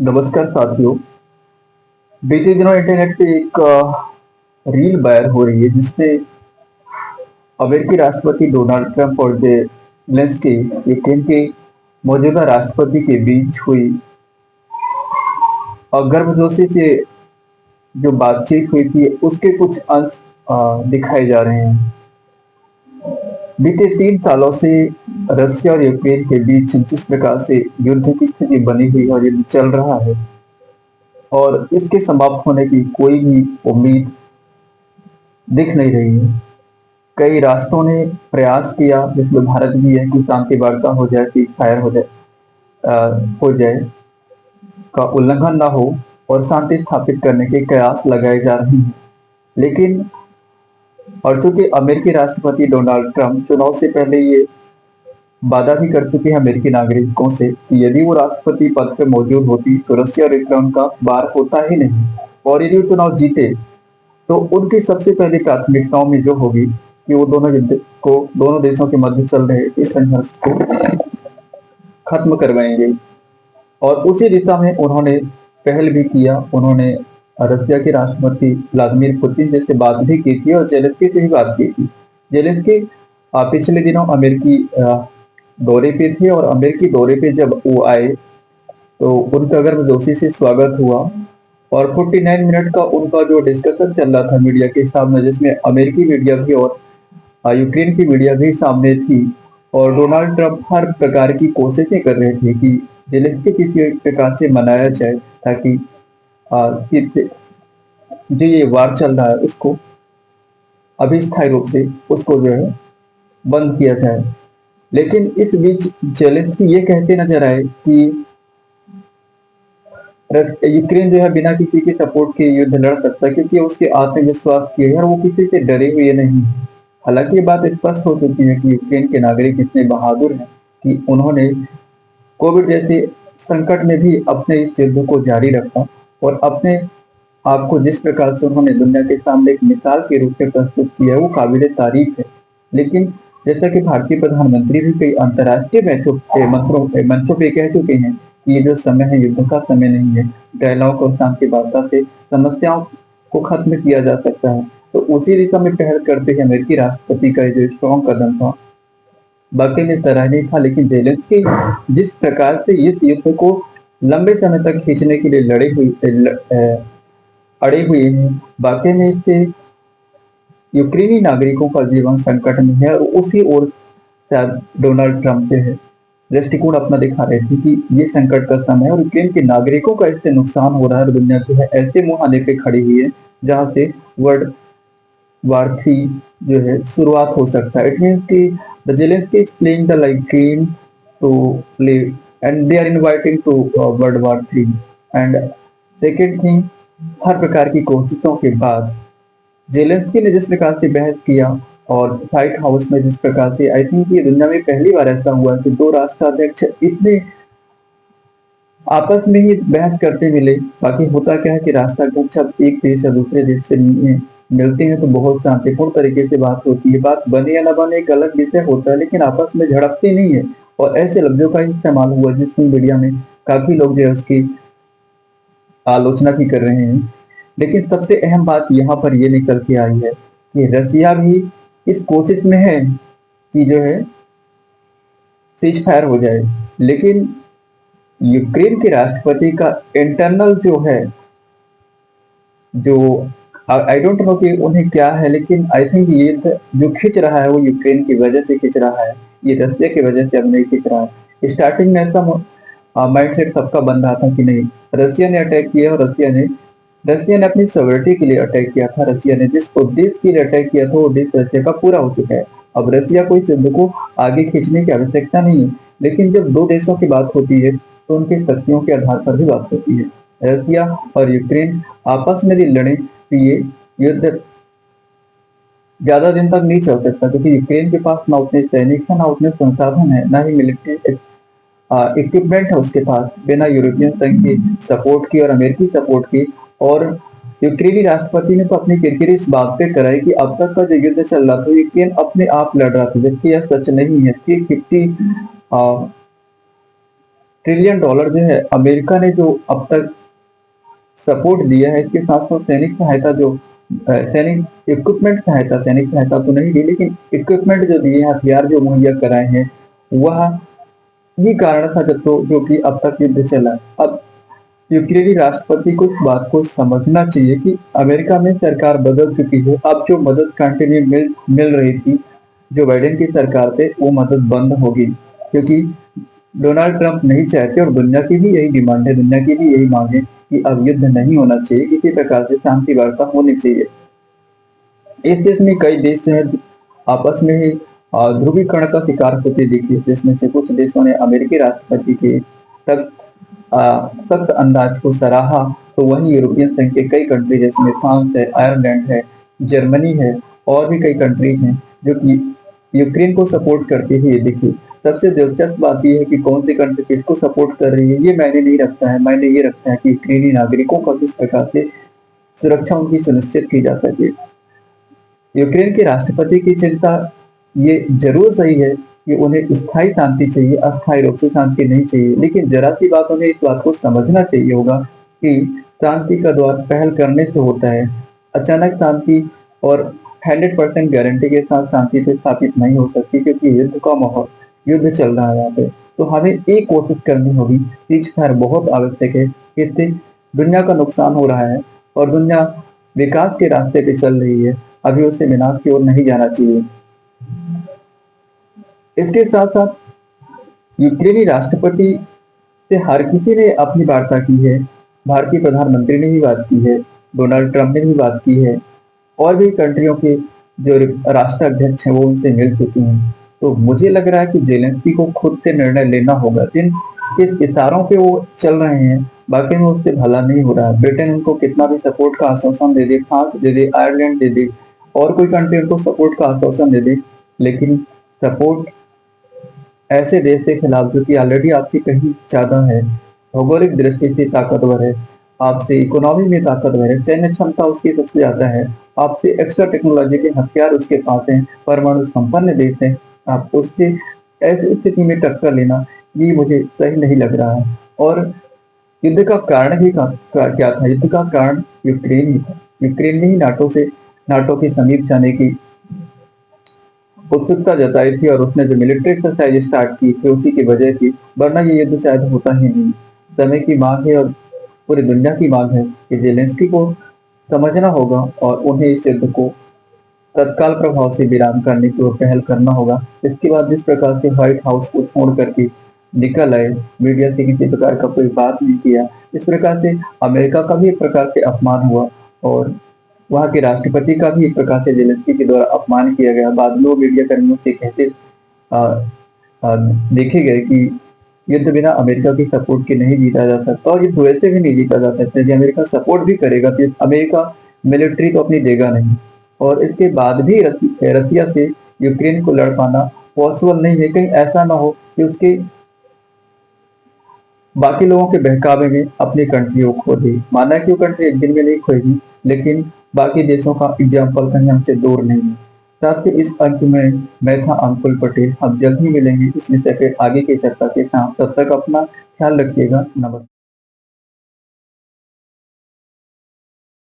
नमस्कार साथियों। बीते दिनों इंटरनेट पे एक रील वायरल हो रही है जिसमें अमेरिकी राष्ट्रपति डोनाल्ड ट्रंप और जेलेंस्की यूक्रेन के मौजूदा राष्ट्रपति के बीच हुई गर्मजोशी से जो बातचीत हुई थी उसके कुछ अंश दिखाए जा रहे हैं। बीते 3 सालों से रशिया और यूक्रेन के बीच जिस प्रकार से युद्ध की स्थिति बनी हुई है और युद्ध चल रहा है और इसके समाप्त होने की कोई भी उम्मीद दिख नहीं रही है। कई राष्ट्रों ने प्रयास किया जिसमें भारत भी है कि शांति वार्ता हो जाए, सीज फायर हो जाए, का उल्लंघन ना हो और शांति स्थापित करने के प्रयास लगाए जा रहे हैं। लेकिन और चूंकि अमेरिकी राष्ट्रपति डोनाल्ड ट्रंप चुनाव से पहले ये वादा भी कर चुके हैं अमेरिकी नागरिकों से कि यदि वो राष्ट्रपति पद पर मौजूद होती तो रशिया और यूक्रेन का वार होता ही नहीं, और यदि वो चुनाव जीते तो उनकी सबसे पहली प्राथमिकताओं में जो होगी कि वो दोनों देशों के मध्य चल रहे इस संघर्ष को खत्म करवाएंगे। और उसी दिशा में उन्होंने पहल भी किया। उन्होंने रशिया के राष्ट्रपति व्लादिमीर पुतिन जी से बात भी की थी और जेलेंस्की से भी बात की थी। जेलेंस्की पिछले दिनों अमेरिकी दौरे पे थे और अमेरिकी दौरे पे जब वो आए तो उनका गर्मजोशी से स्वागत हुआ और 49 मिनट का उनका जो डिस्कशन चल रहा था मीडिया के सामने, जिसमें अमेरिकी मीडिया भी और यूक्रेन की मीडिया भी सामने थी। और डोनाल्ड ट्रंप हर प्रकार की कोशिशें कर रहे थे कि जेलेंस्की किसी प्रकार से मनाया जाए ताकि जो ये वार चल रहा है उसको अस्थायी रूप से उसको जो है बंद किया जाए। लेकिन इस बीच जेलेंस्की ये कहते नजर आए कि यूक्रेन जो है बिना किसी के सपोर्ट के युद्ध लड़ सकता है क्योंकि उसके आत्मविश्वास की है और वो किसी से डरे हुए नहीं है। हालांकि ये बात स्पष्ट हो चुकी है कि यूक्रेन के नागरिक इतने बहादुर हैं कि उन्होंने कोविड जैसे संकट में भी अपने इस युद्ध को जारी रखा और अपने आप को जिस प्रकार से उन्होंने दुनिया के सामने एक मिसाल के रूप में प्रस्तुत किया है वो काबिल तारीफ है। लेकिन जैसा कि भारतीय प्रधानमंत्री भी कई अंतर्राष्ट्रीय मंचों पे कह चुके हैं कि ये जो समय है युद्ध का समय नहीं है, डायलॉग और शांति वार्ता से समस्याओं को खत्म किया जा सकता है। तो उसी दिशा में पहल करते हुए अमेरिकी राष्ट्रपति का ये जो स्ट्रॉन्ग कदम था वाकई में सराहनीय था। लेकिन जेलेंस्की जिस प्रकार से इस युद्ध को लंबे समय तक खींचने के लिए अड़े हुए हैं, वाकई में इससे यूक्रेनी नागरिकों का जीवन संकट में है। और उसी ओर शायद डोनाल्ड ट्रंप जो है दृष्टिकोण अपना दिखा रहे थे कि ये संकट का समय है और यूक्रेन के नागरिकों का इससे नुकसान हो रहा है और दुनिया जो है ऐसे मुहाने पे खड़ी हुई है जहां से वर्ल्ड वार 3 जो है शुरुआत हो सकता है। इट मीन्स कि the Zelensky is playing the like game to play and they are inviting to world war 3। And second thing, हर प्रकार की कोशिशों के बाद जेलेंस्की ने जिस प्रकार से बहस किया और व्हाइट हाउस में जिस प्रकार से, आई थिंक ये दुनिया में पहली बार ऐसा हुआ कि दो राष्ट्राध्यक्ष इतने आपस में ही बहस करते मिले। बाकी होता क्या है कि राष्ट्राध्यक्ष अब एक देश या दूसरे देश से मिलते हैं तो बहुत शांतिपूर्ण तरीके से बात होती है। बात बने या ना बने एक अलग विषय होता है, लेकिन आपस में झड़पते नहीं है। और ऐसे लफ्जों का इस्तेमाल हुआ जिसमें मीडिया में काफी लोग जो है उसकी आलोचना भी कर रहे हैं। लेकिन सबसे अहम बात यहाँ पर ये निकल के आई है कि रसिया भी इस कोशिश में है कि जो है सीज फायर हो जाए। लेकिन यूक्रेन के राष्ट्रपति का इंटरनल जो है, जो आई डोंट नो कि उन्हें क्या है, लेकिन आई थिंक ये जो खिंच रहा है वो यूक्रेन की वजह से खिंच रहा है, ये रसिया की वजह से अब नहीं खिंच रहा है। स्टार्टिंग में ऐसा माइंडसेट सबका बन रहा था कि नहीं, रसिया ने अटैक किया और रसिया ने अपनी सॉवरिटी के लिए अटैक किया था। रसिया ने जिस उद्देश्य के लिए अटैक किया था वो उद्देश्य रसिया का पूरा हो चुका है। अब रसिया को इस युद्ध को आगे खींचने की आवश्यकता नहीं है। लेकिन जब दो देशों की बात होती है तो उनकी शक्तियों के आधार पर भी बात होती है। रसिया और यूक्रेन आपस में भी लड़े तो ये युद्ध ज्यादा दिन तक नहीं चल सकता क्योंकि यूक्रेन के पास ना उतने सैनिक है, ना उतने संसाधन है, ना ही मिलिट्री इक्विपमेंट है उसके पास, बिना यूरोपियन संघ की सपोर्ट की और अमेरिकी सपोर्ट की। और यूक्रेनी राष्ट्रपति ने तो अपनी किरकिरी इस बात पे कराई कि अब तक का जो युद्ध चल रहा था यूक्रेन अपने आप लड़ रहा था, जबकि यह सच नहीं है। 50 ट्रिलियन डॉलर जो है अमेरिका ने जो अब तक सपोर्ट दिया है, इसके साथ-साथ सैनिक सहायता जो सैनिक इक्विपमेंट सहायता, सैनिक सहायता तो नहीं दी, लेकिन इक्विपमेंट जो दिए हैं, हथियार जो मुहैया कराए हैं, वह ये कारण था जब तो जो कि अब तक युद्ध चला है। अब यूक्रेनी राष्ट्रपति को इस बात को समझना चाहिए कि अमेरिका में सरकार बदल चुकी है। अब जो मदद कंटिन्यू मिल मिल रही थी, जो बाइडेन की सरकार थे, वो मदद बंद होगी, क्योंकि डोनाल्ड ट्रंप नहीं चाहते और दुनिया की भी यही डिमांड है, दुनिया की भी यही मांग है कि अब युद्ध नहीं होना चाहिए, किसी प्रकार से शांति वार्ता होनी चाहिए। इस देश में कई देश जो है आपस में ही ध्रुवीकरण का शिकार होते दिखे, जिसमें से कुछ देशों ने अमेरिकी राष्ट्रपति के तक सख्त अंदाज को सराहा, तो वहीं यूरोपियन संघ के कई कंट्री जिसमें फ्रांस है, आयरलैंड है, जर्मनी है और भी कई कंट्रीज हैं जो कि यूक्रेन को सपोर्ट करते हुए दिखी। सबसे दिलचस्प बात यह है कि कौन सी कंट्री किसको सपोर्ट कर रही है, ये मायने नहीं रखता है। मायने ये रखता है कि यूक्रेनी नागरिकों का किस प्रकार से सुरक्षा उनकी सुनिश्चित की जा सके। यूक्रेन के राष्ट्रपति की चिंता ये जरूर सही है कि उन्हें स्थायी शांति चाहिए, अस्थायी रूप से शांति नहीं चाहिए, लेकिन जरा सी बात उन्हें इस बात को समझना चाहिए होगा कि शांति का द्वार पहल करने से होता है। अचानक शांति और 100% गारंटी के साथ शांति तो स्थापित नहीं हो सकती, क्योंकि युद्ध का माहौल, युद्ध चल रहा है यहाँ पे। तो हमें एक कोशिश करनी होगी, सीज फायर बहुत आवश्यक है। इससे दुनिया का नुकसान हो रहा है और दुनिया विकास के रास्ते पे चल रही है, अभी उसे विनाश की ओर नहीं जाना चाहिए। इसके साथ साथ यूक्रेनी राष्ट्रपति से हर किसी ने अपनी वार्ता की है। भारतीय प्रधानमंत्री ने भी बात की है, डोनाल्ड ट्रंप ने भी बात की है और भी कंट्रियों के जो राष्ट्राध्यक्ष हैं वो उनसे मिल चुके हैं। तो मुझे लग रहा है कि जेलेंस्की को खुद से निर्णय लेना होगा, जिन किस इशारों पे वो चल रहे हैं, बाकी में उससे भला नहीं हो रहा है। ब्रिटेन उनको कितना भी सपोर्ट का आश्वासन दे दे, फ्रांस दे दे, आयरलैंड दे दे और कोई कंट्री उनको सपोर्ट का आश्वासन दे दे, लेकिन सपोर्ट ऐसे देश के खिलाफ जो कि ऑलरेडी आपसे कहीं ज़्यादा है, भौगोलिक दृष्टि से ताकतवर है, आपसे इकोनॉमी में ताकतवर है, सैन्य क्षमता उसकी सबसे ज़्यादा है, आपसे एक्स्ट्रा टेक्नोलॉजी के हथियार उसके पास हैं, परमाणु संपन्न देश है, आप उससे ऐसी स्थिति में टक्कर लेना, ये मुझे सही नहीं लग रहा है। और युद्ध का कारण भी क्या था? युद्ध का कारण यूक्रेन ही था। यूक्रेन ने ही नाटो के समीप जाने की उत्सुकता जताई थी और उसने जो मिलिट्री एक्सरसाइज स्टार्ट की थी उसी की वजह थी, वरना ये युद्ध शायद होता ही नहीं। समय की मांग है और पूरी दुनिया की मांग है कि जेलेंस्की को समझना होगा और उन्हें इस युद्ध को तत्काल प्रभाव से विराम करने की ओर पहल करना होगा। इसके बाद जिस प्रकार से व्हाइट हाउस को छोड़ करके निकल आए, मीडिया से किसी प्रकार का कोई बात नहीं किया, इस प्रकार से अमेरिका का भी एक प्रकार से अपमान हुआ और वहाँ के राष्ट्रपति का भी एक प्रकार से जेलेंस्की के द्वारा अपमान किया गया। बाद में वो मीडिया कर्मियों से कहते अ, अ, देखे गए कि युद्ध बिना अमेरिका की सपोर्ट के नहीं जीता जा सकता और युद्ध वैसे भी नहीं जीता जा सकता। यदि अमेरिका सपोर्ट भी करेगा तो अमेरिका मिलिट्री तो अपनी देगा नहीं और इसके बाद भी रसिया से यूक्रेन को लड़ पाना पॉसिबल नहीं है। कहीं ऐसा ना हो कि उसके बाकी लोगों के बहकावे में अपनी कंट्री को खो दे। माना कि वो कंट्री एक दिन में नहीं खोएगी, लेकिन बाकी देशों का एग्जाम्पल कहीं हमसे दूर नहीं है। साथ ही इस अंक में मैं था अंकुल पटेल। हम जल्द ही मिलेंगे इस विषय पे आगे की चर्चा के साथ। तब तक अपना ख्याल रखिएगा। नमस्कार।